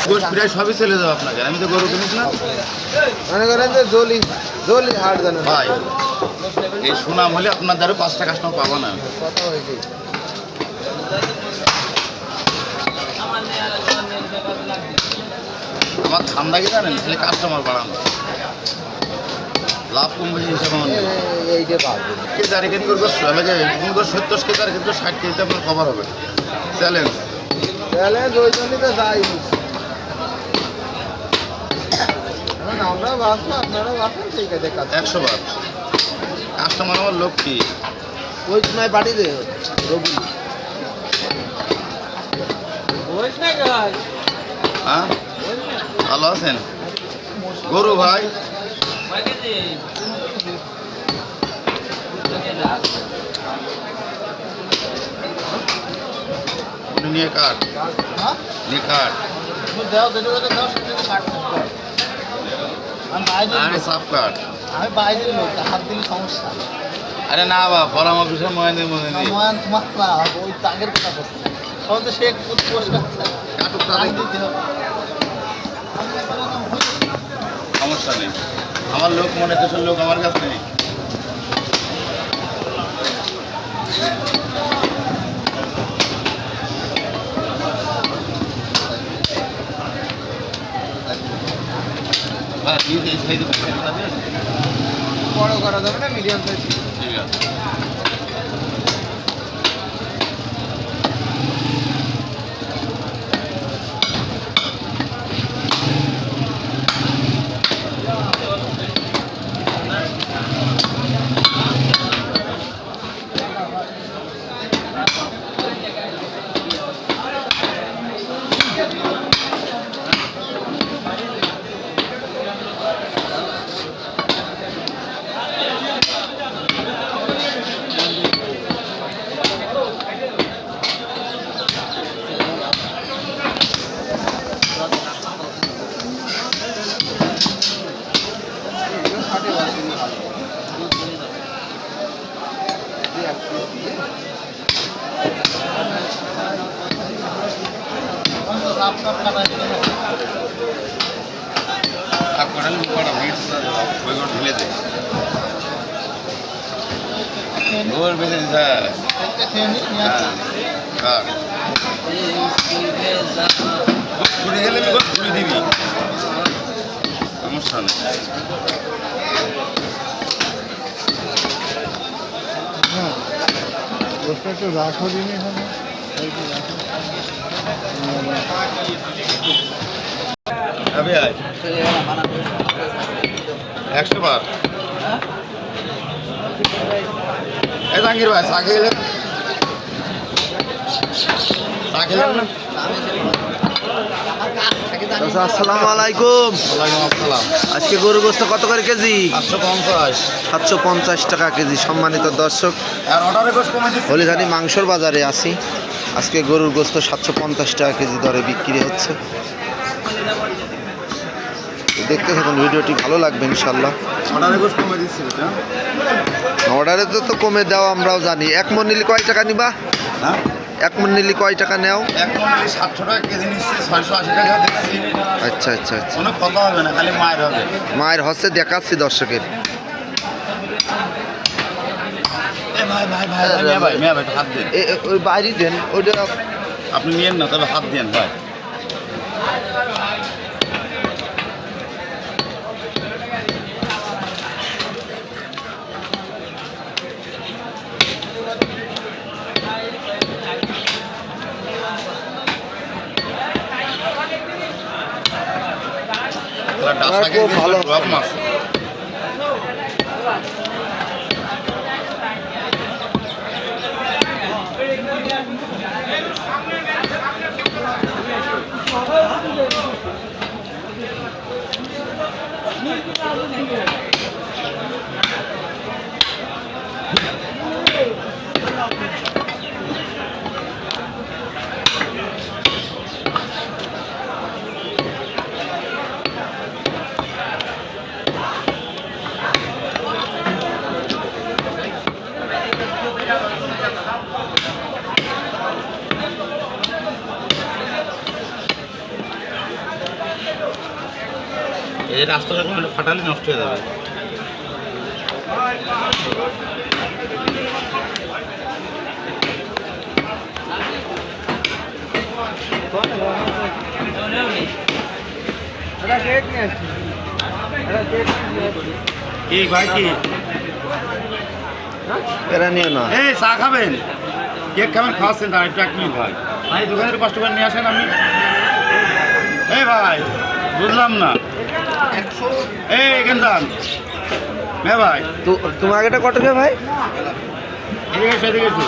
গোশ প্রায় সবই চলে যাবে আপনাকে। আমি তো গরু কিনিস না, মনে করেন যে জলি জলি হাট জানেন ভাই এই সুনাম হলে আপনার দ্বারা 5টা কাস্টমার পাবো না। কথা হয়েছে। আমার ঠান্ডা কি জানেন, খালি কাস্টমার বাড়ানো, লাভ কম বেশি হিসাবে আমার নেই। এইটা পারবে কে জারি কেন করবো লাগে কোন করে 70 কেজি আর কিন্তু 60 কেজিতে আপনার কভার হবে। চ্যালেঞ্জ চ্যালেঞ্জ ওই জন্যই তো যাই। আমরা বাঁচবো আপনারা বাঁচেন, ঠিক আছে কাজ 100 বার। কাস্টমার আমার লক্ষ্মী। ওই সময় পাঠিয়ে দে রবি হ্যাঁ ভালো আছেন গরু ভাই? নিয়ে কাট নিয়ে কাট আরে সাফ কাট। আমি বাইরের লোক, হাত দিলে সমস্যা। আরে না বাবা পরামর্শ বিষয় মনে নেই মনে নেই। ময়ান তোমার না, ওই তাগের কথা বলছে। তখন তো সে পরিষ্কার কাটুক তাদের দিতে হবে। সমস্যা নেই, আমার লোক মনে দেশের লোক আমার কাছে নেই। বড় করা যাবে না, মিডিয়াম সাইজ? ঠিক আছে। ঢেলে দে ওর বেঁচে দিতে ঘুরে গেলে ঘুরে দিবি, সমস্যা নেই। একটু রাখো দিনই হবে। 100 বার। এই জাহাঙ্গীর ভাই চা খেলেন? চা খেলেন না? আসসালামু আলাইকুম। ওয়ালাইকুম আসসালাম। আজকে গরুর গোস্ত কত করে কেজি? 850। 750 টাকা কেজি। সম্মানিত দর্শক, আর অর্ডারে গোশ কমে দিচ্ছি। হলিধানি মাংসর বাজারে আছি। আজকে গরুর গোস্ত 750 টাকা কেজি দরে বিক্রি হচ্ছে। দেখতে থাকুন, ভিডিওটি ভালো লাগবে ইনশাল্লাহ। অর্ডারে গোশ কমে দিচ্ছি। অর্ডারে তো কমে দেওয়া আমরাও জানি। এক মন নিলে কয় টাকা নিবা? হ্যাঁ এক মন নিলে কয় টাকা নেও? এক মনে 700 টাকা কেজি নিচ্ছে, 680 টাকা দিচ্ছি। আচ্ছা আচ্ছা আচ্ছা, কোনো কথা হবে না, খালি মায়ের হবে। মায়ের হচ্ছে দেখাচ্ছি দর্শকের। ভাই ভাই ভাই মিয়া ভাই মিয়া ভাই হাত দেন। ওই বাইরে দেন ওইটা। আপনি নিয়েন না, তবে হাত দেন ভাই। ভালো মাছ এই রাস্তাটা কোনো ফাটালে নষ্ট হয়ে যাবে। কি ভাই কি এরা নিও না। এই চা খাবেন, কেক খাবেন, খাওয়াচ্ছেন না একটু 1 মিনিট ভাই। ভাই দোকানের কষ্ট করে নিয়ে আসেন। আমি এই ভাই বুঝলাম না, এই এখানে যান। হ্যাঁ ভাই, তো তোমার আগেটা কত কে ভাই? এদিকে এসো, এদিকে এসো।